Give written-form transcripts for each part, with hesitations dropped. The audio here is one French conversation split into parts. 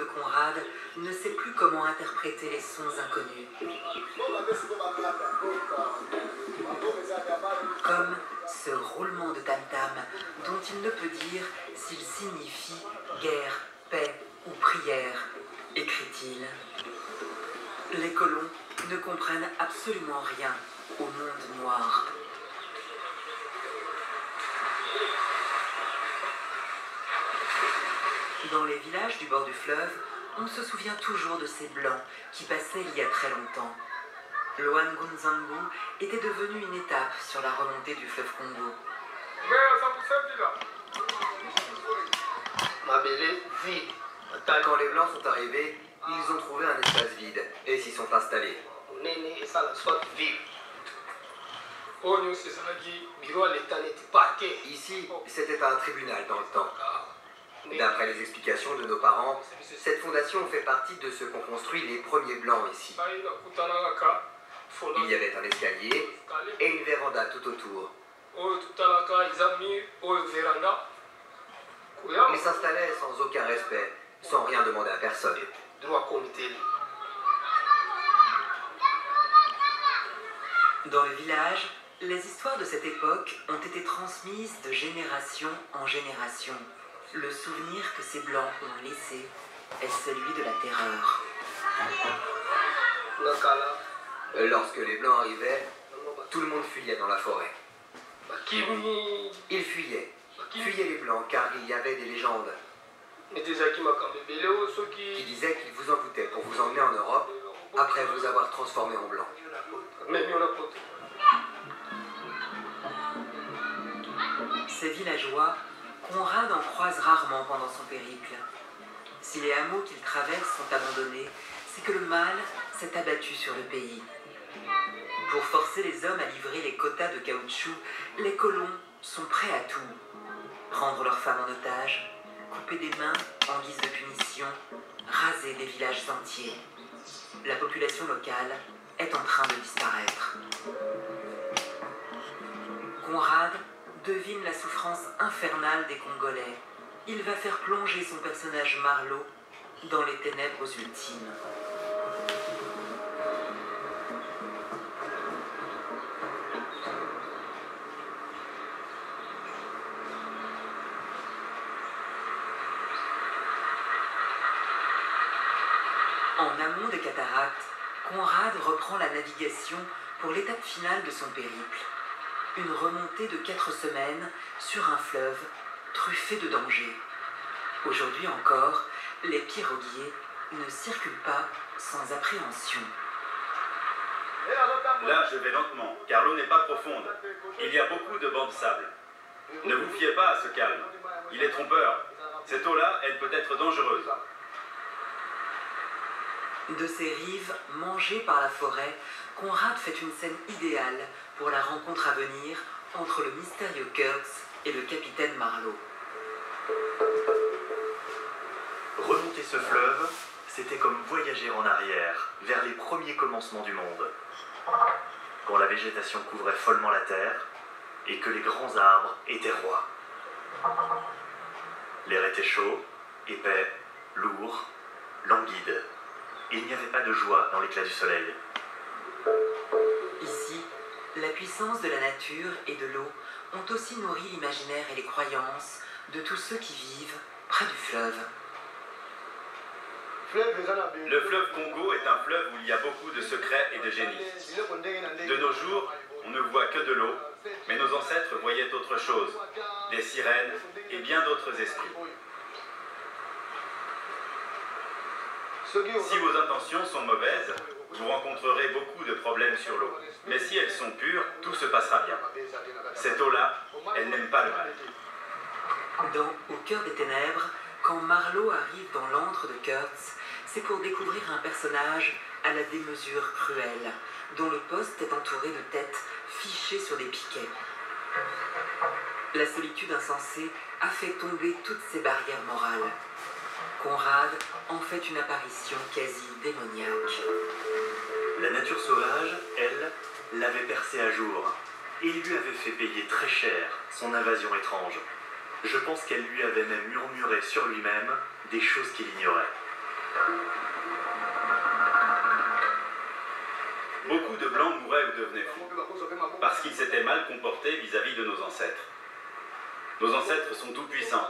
de Conrad ne sait plus comment interpréter les sons inconnus. Comme ce roulement de tam-tam dont il ne peut dire s'il signifie guerre, paix ou prière, écrit-il. Les colons ne comprennent absolument rien au monde noir. Dans les villages du bord du fleuve, on se souvient toujours de ces blancs qui passaient il y a très longtemps. Loangunzangu était devenu une étape sur la remontée du fleuve Congo. Mabélé vide. Quand les blancs sont arrivés, ils ont trouvé un espace vide et s'y sont installés. Néné et ça la soit vide. Ici, c'était un tribunal dans le temps. D'après les explications de nos parents, cette fondation fait partie de ce qu'ont construit les premiers blancs ici. Il y avait un escalier et une véranda tout autour. Ils s'installaient sans aucun respect, sans rien demander à personne. Dans le village, les histoires de cette époque ont été transmises de génération en génération. Le souvenir que ces blancs ont laissé est celui de la terreur. Lorsque les blancs arrivaient, tout le monde fuyait dans la forêt. Ils fuyaient les blancs car il y avait des légendes qui disaient qu'ils vous envoûtaient pour vous emmener en Europe après vous avoir transformé en blanc. Ces villageois, Conrad en croise rarement pendant son périple. Si les hameaux qu'il traverse sont abandonnés, c'est que le mal s'est abattu sur le pays. Pour forcer les hommes à livrer les quotas de caoutchouc, les colons sont prêts à tout. Prendre leurs femmes en otage, couper des mains en guise de punition, raser des villages entiers. La population locale est en train de disparaître. Conrad devine la souffrance infernale des Congolais. Il va faire plonger son personnage Marlowe dans les ténèbres ultimes. En amont des cataractes, Conrad reprend la navigation pour l'étape finale de son périple. Une remontée de 4 semaines sur un fleuve truffé de dangers. Aujourd'hui encore, les piroguiers ne circulent pas sans appréhension. Là, je vais lentement, car l'eau n'est pas profonde. Il y a beaucoup de bancs de sable. Ne vous fiez pas à ce calme. Il est trompeur. Cette eau-là, elle peut être dangereuse. De ces rives mangées par la forêt, Conrad fait une scène idéale pour la rencontre à venir entre le mystérieux Kurtz et le capitaine Marlowe. Remonter ce fleuve, c'était comme voyager en arrière, vers les premiers commencements du monde. Quand la végétation couvrait follement la terre et que les grands arbres étaient rois. L'air était chaud, épais, lourd, languide. Et il n'y avait pas de joie dans l'éclat du soleil. Ici, la puissance de la nature et de l'eau ont aussi nourri l'imaginaire et les croyances de tous ceux qui vivent près du fleuve. Le fleuve Congo est un fleuve où il y a beaucoup de secrets et de génies. De nos jours, on ne voit que de l'eau, mais nos ancêtres voyaient autre chose, des sirènes et bien d'autres esprits. Si vos intentions sont mauvaises, vous rencontrerez beaucoup de problèmes sur l'eau. Mais si elles sont pures, tout se passera bien. Cette eau-là, elle n'aime pas le mal. Au cœur des ténèbres, quand Marlowe arrive dans l'antre de Kurtz, c'est pour découvrir un personnage à la démesure cruelle, dont le poste est entouré de têtes fichées sur des piquets. La solitude insensée a fait tomber toutes ses barrières morales. Conrad en fait une apparition quasi démoniaque. La nature sauvage, elle, l'avait percé à jour et lui avait fait payer très cher son invasion étrange. Je pense qu'elle lui avait même murmuré sur lui-même des choses qu'il ignorait. Beaucoup de Blancs mouraient ou devenaient fous, parce qu'ils s'étaient mal comportés vis-à-vis de nos ancêtres. Nos ancêtres sont tout-puissants.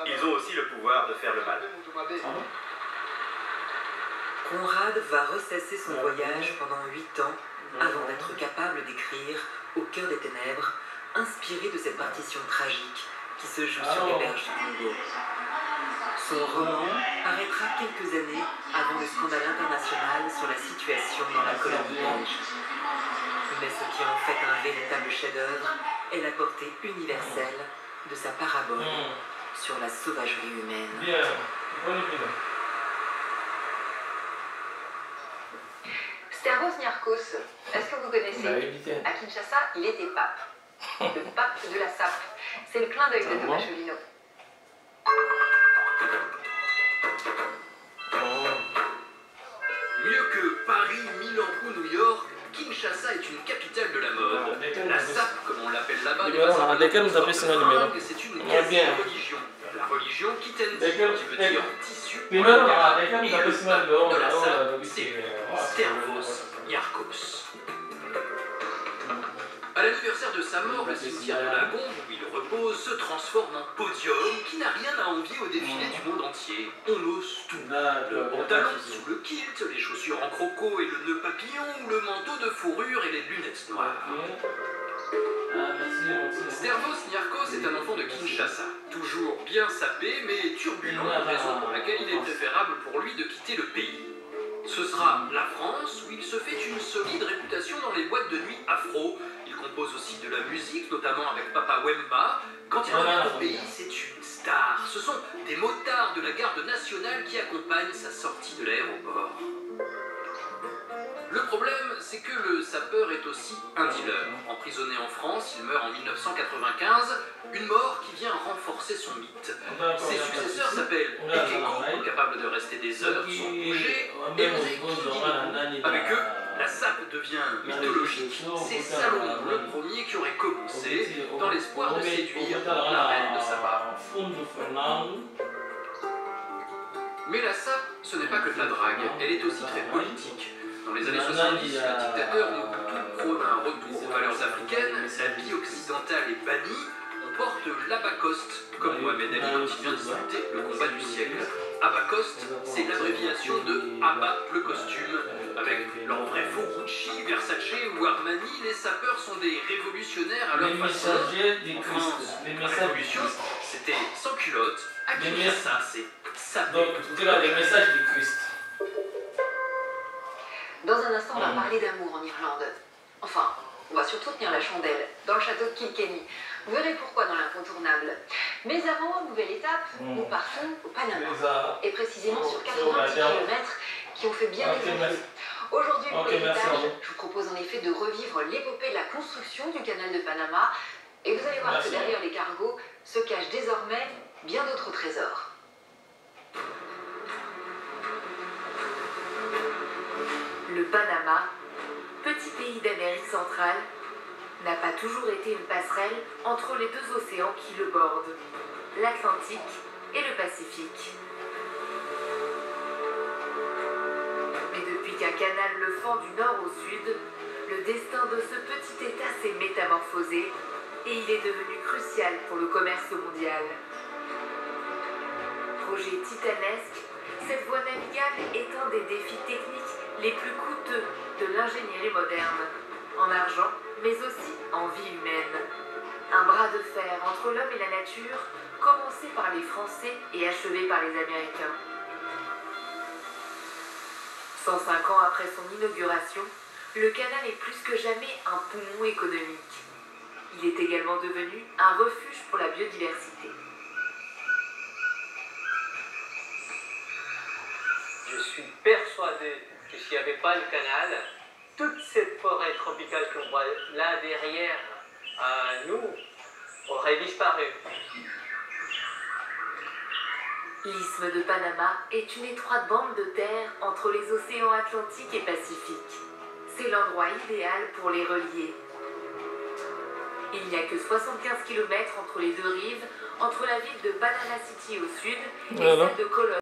Ils ont aussi le pouvoir de faire le mal. Conrad va ressasser son voyage pendant 8 ans avant d'être capable d'écrire Au cœur des ténèbres, inspiré de cette partition tragique qui se joue sur les berges du Congo. Son roman paraîtra quelques années avant le scandale international sur la situation dans la colonie belge. Mais ce qui en fait un véritable chef-d'œuvre est la portée universelle de sa parabole sur la sauvagerie humaine. Stervos Niarchos, est-ce que vous connaissez? À Kinshasa, il était pape. Le pape de la sape. C'est le clin d'œil de Thomas Cholino. Mieux que Paris, Milan ou New York, Kinshasa est une capitale de la mode. La sape, comme on l'appelle là-bas, c'est une quasi-religion. La religion Kitendi, qui veut dire tissu, et le pape de la sape, c'est Stervos Niarchos. À l'anniversaire de sa mort, le cimetière de la Gombe, où il repose, se transforme en podium qui n'a rien à envier au défilé du monde entier. On ose tout. Le pantalon sous le kilt, les chaussures en croco et le nœud papillon, ou le manteau de fourrure et les lunettes noires. Stervos Niarchos est un enfant de Kinshasa, toujours bien sapé mais turbulent, raison pour laquelle il est préférable pour lui de quitter le pays. Ce sera la France où il se fait une solide réputation dans les boîtes de nuit afro. Il compose aussi de la musique, notamment avec Papa Wemba. Quand il revient au pays, c'est une star. Ce sont des motards de la garde nationale qui accompagnent sa sortie de l'aéroport. Le problème, c'est que le sapeur est aussi un dealer. Emprisonné en France, il meurt en 1995, une mort qui vient renforcer son mythe. Ses successeurs s'appellent Ekeko, capables de rester des heures sans bouger, et Mzeki. Avec eux, la sape devient mythologique. C'est Salomon le premier qui aurait commencé, dans l'espoir de séduire la reine de Saba. Mais la sape, ce n'est pas que de la drague, elle est aussi très politique. Dans les années 70, le dictateur Mobutu prône un retour aux valeurs africaines, la vie occidentale est bannie, on porte l'Abacoste, comme Mohamed Ali quand il vient disputer le combat du siècle. Abacoste, c'est l'abréviation de Abba le costume. Avec leur vrai faux Gucci, Versace ou Armani, les sapeurs sont des révolutionnaires à leur façon. En France, la révolution, c'était sans culotte, à Kinshasa, c'est sapé. Donc, tu as les messages du Christ. Dans un instant, on va parler d'amour en Irlande. Enfin, on va surtout tenir la chandelle dans le château de Kilkenny. Vous verrez pourquoi dans l'incontournable. Mais avant, nouvelle étape, nous partons au Panama. Et précisément sur 90 km qui ont fait bien des années. Aujourd'hui, pour l'héritage, je vous propose en effet de revivre l'épopée de la construction du canal de Panama. Et vous allez voir que derrière les cargos se cachent désormais bien d'autres trésors. Le Panama, petit pays d'Amérique centrale, n'a pas toujours été une passerelle entre les deux océans qui le bordent, l'Atlantique et le Pacifique. Mais depuis qu'un canal le fend du nord au sud, le destin de ce petit État s'est métamorphosé et il est devenu crucial pour le commerce mondial. Projet titanesque, cette voie navigable est un des défis techniques les plus coûteux de l'ingénierie moderne, en argent, mais aussi en vie humaine. Un bras de fer entre l'homme et la nature, commencé par les Français et achevé par les Américains. 105 ans après son inauguration, le canal est plus que jamais un poumon économique. Il est également devenu un refuge pour la biodiversité. Je suis persuadé que s'il n'y avait pas le canal, toute cette forêt tropicale qu'on voit là derrière nous aurait disparu. L'isthme de Panama est une étroite bande de terre entre les océans Atlantique et Pacifique. C'est l'endroit idéal pour les relier. Il n'y a que 75 km entre les deux rives, entre la ville de Panama City au sud et celle de Cologne.